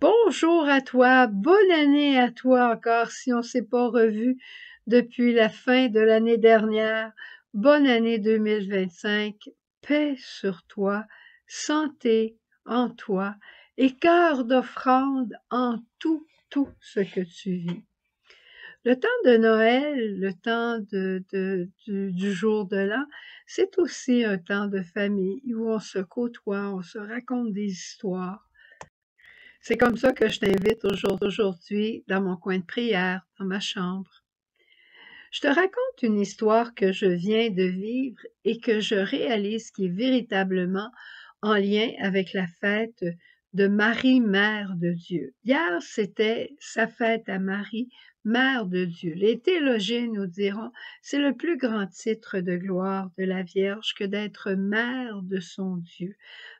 Bonjour à toi, bonne année à toi encore si on ne s'est pas revu depuis la fin de l'année dernière. Bonne année 2025, paix sur toi, santé en toi et cœur d'offrande en tout ce que tu vis. Le temps de Noël, le temps du jour de l'an, c'est aussi un temps de famille où on se côtoie, on se raconte des histoires. C'est comme ça que je t'invite aujourd'hui dans mon coin de prière, dans ma chambre. Je te raconte une histoire que je viens de vivre et que je réalise qui est véritablement en lien avec la fête de Marie, Mère de Dieu. Hier, c'était sa fête à Marie, Mère de Dieu. Les théologiens nous diront, c'est le plus grand titre de gloire de la Vierge que d'être mère de son Dieu,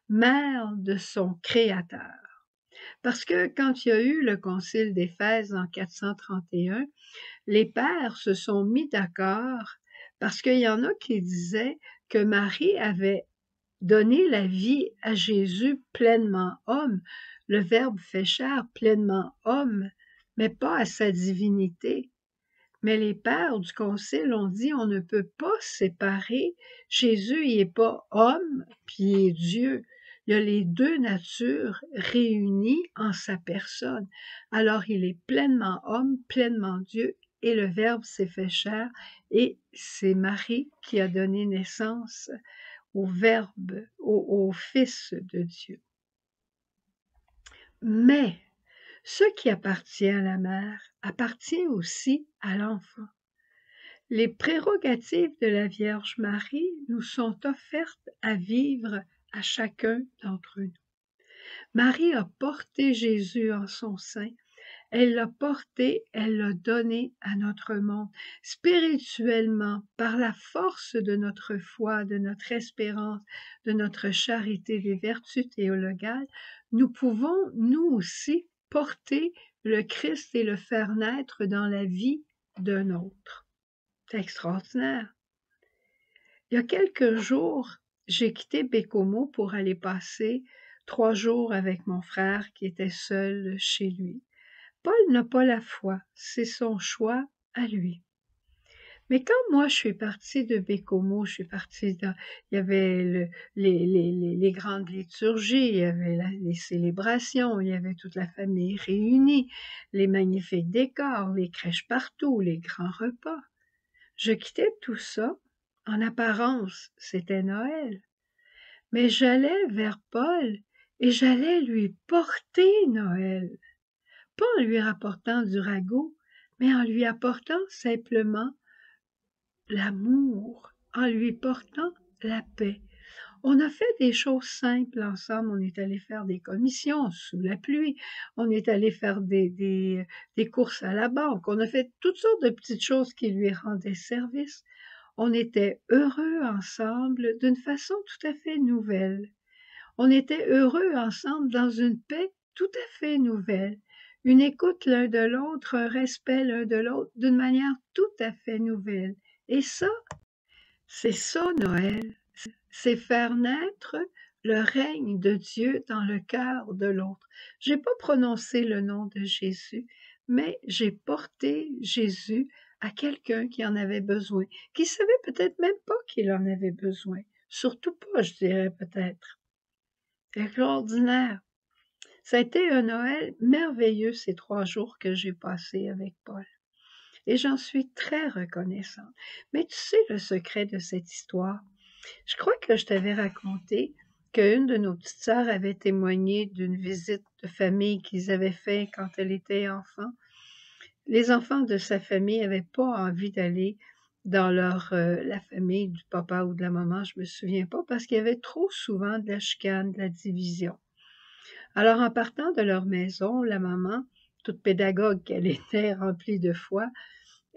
mère de son Créateur. Parce que quand il y a eu le concile d'Éphèse en 431, les pères se sont mis d'accord parce qu'il y en a qui disaient que Marie avait donné la vie à Jésus pleinement homme, le Verbe fait chair pleinement homme, mais pas à sa divinité. Mais les pères du concile ont dit on ne peut pas séparer. Jésus, il n'est pas homme, puis il est Dieu. Il y a les deux natures réunies en sa personne. Alors il est pleinement homme, pleinement Dieu, et le Verbe s'est fait chair, et c'est Marie qui a donné naissance au Verbe, au Fils de Dieu. Mais ce qui appartient à la mère appartient aussi à l'enfant. Les prérogatives de la Vierge Marie nous sont offertes à vivre à chacun d'entre nous. Marie a porté Jésus en son sein. Elle l'a porté, elle l'a donné à notre monde. Spirituellement, par la force de notre foi, de notre espérance, de notre charité, des vertus théologales, nous pouvons, nous aussi, porter le Christ et le faire naître dans la vie d'un autre. C'est extraordinaire. Il y a quelques jours, j'ai quitté Bécomo pour aller passer 3 jours avec mon frère qui était seul chez lui. Paul n'a pas la foi, c'est son choix à lui. Mais quand moi je suis partie de Bécomo, je suis partie dans, il y avait les grandes liturgies, il y avait les célébrations, il y avait toute la famille réunie, les magnifiques décors, les crèches partout, les grands repas. Je quittais tout ça. En apparence, c'était Noël. Mais j'allais vers Paul et j'allais lui porter Noël. Pas en lui rapportant du ragoût, mais en lui apportant simplement l'amour, en lui portant la paix. On a fait des choses simples ensemble. On est allé faire des commissions sous la pluie. On est allé faire des courses à la banque. On a fait toutes sortes de petites choses qui lui rendaient service. On était heureux ensemble d'une façon tout à fait nouvelle. On était heureux ensemble dans une paix tout à fait nouvelle. Une écoute l'un de l'autre, un respect l'un de l'autre d'une manière tout à fait nouvelle. Et ça, c'est ça Noël. C'est faire naître le règne de Dieu dans le cœur de l'autre. J'ai pas prononcé le nom de Jésus, mais j'ai porté Jésus à quelqu'un qui en avait besoin, qui savait peut-être même pas qu'il en avait besoin. Surtout pas, je dirais peut-être. Extraordinaire. Ça a été un Noël merveilleux ces 3 jours que j'ai passés avec Paul. Et j'en suis très reconnaissante. Mais tu sais le secret de cette histoire? Je crois que je t'avais raconté qu'une de nos petites sœurs avait témoigné d'une visite de famille qu'ils avaient fait quand elle était enfant. Les enfants de sa famille n'avaient pas envie d'aller dans la famille du papa ou de la maman, je me souviens pas, parce qu'il y avait trop souvent de la chicane, de la division. Alors, en partant de leur maison, la maman, toute pédagogue qu'elle était, remplie de foi,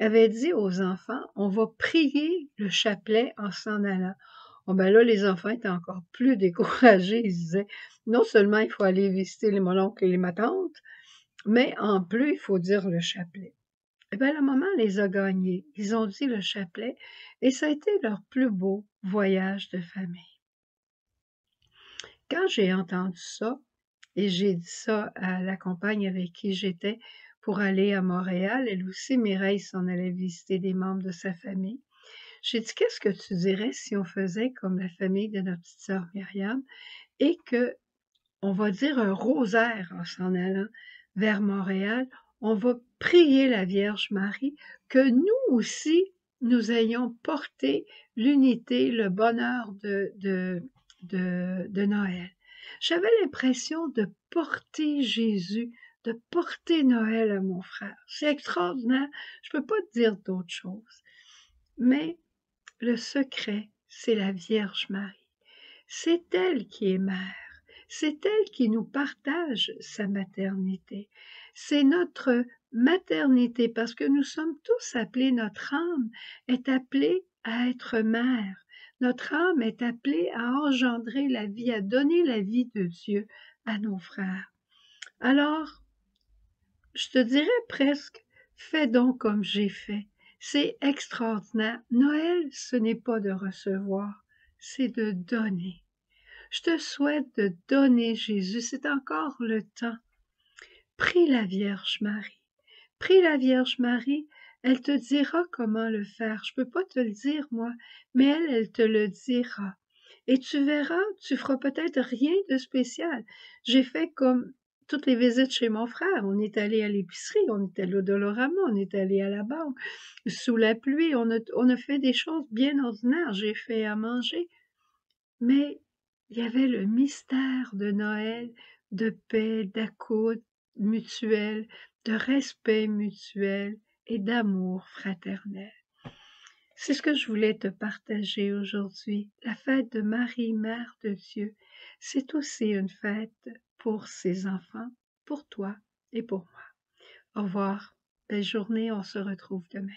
avait dit aux enfants, on va prier le chapelet en s'en allant. Oh ben là, les enfants étaient encore plus découragés. Ils se disaient, non seulement il faut aller visiter les mon oncle et ma tante, mais en plus, il faut dire le chapelet. Eh bien, la maman les a gagnés. Ils ont dit le chapelet et ça a été leur plus beau voyage de famille. Quand j'ai entendu ça, Et j'ai dit ça à la compagne avec qui j'étais pour aller à Montréal. Elle aussi, Mireille s'en allait visiter des membres de sa famille. J'ai dit: «Qu'est-ce que tu dirais si on faisait comme la famille de notre petite sœur Myriam et que on va dire un rosaire en s'en allant vers Montréal, on va prier la Vierge Marie que nous aussi, nous ayons porté l'unité, le bonheur de Noël». J'avais l'impression de porter Jésus, de porter Noël à mon frère. C'est extraordinaire, je ne peux pas te dire d'autre chose. Mais le secret, c'est la Vierge Marie. C'est elle qui est mère. C'est elle qui nous partage sa maternité. C'est notre maternité parce que nous sommes tous appelés, notre âme est appelée à être mère. Notre âme est appelée à engendrer la vie, à donner la vie de Dieu à nos frères. Alors, je te dirais presque, fais donc comme j'ai fait. C'est extraordinaire. Noël, ce n'est pas de recevoir, c'est de donner. Je te souhaite de donner Jésus, c'est encore le temps. Prie la Vierge Marie. Prie la Vierge Marie, elle te dira comment le faire. Je peux pas te le dire, moi, mais elle te le dira. Et tu verras, tu feras peut-être rien de spécial. J'ai fait comme toutes les visites chez mon frère. On est allé à l'épicerie, on est allé au Dollarama, on est allé à la banque. Sous la pluie, on a fait des choses bien ordinaires. J'ai fait à manger. Mais il y avait le mystère de Noël, de paix, d'écoute mutuelle, de respect mutuel et d'amour fraternel. C'est ce que je voulais te partager aujourd'hui. La fête de Marie, Mère de Dieu, c'est aussi une fête pour ses enfants, pour toi et pour moi. Au revoir. Belle journée, on se retrouve demain.